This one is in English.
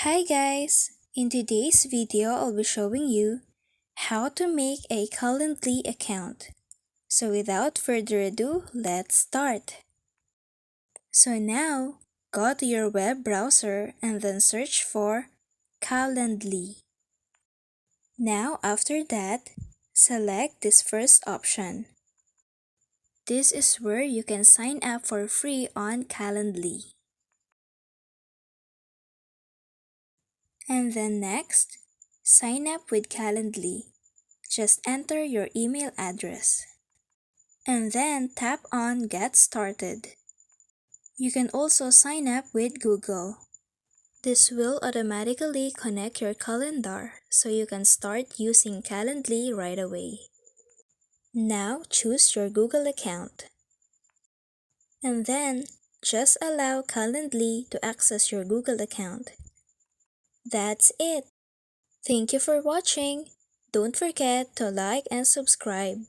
Hi guys! In today's video, I'll be showing you how to make a Calendly account. So without further ado, let's start. So now, go to your web browser and then search for Calendly. Now after that, select this first option. This is where you can sign up for free on Calendly. And then next, sign up with Calendly. Just enter your email address. And then tap on Get Started. You can also sign up with Google. This will automatically connect your calendar so you can start using Calendly right away. Now choose your Google account. And then just allow Calendly to access your Google account. That's it. Thank you for watching. Don't forget to like and subscribe.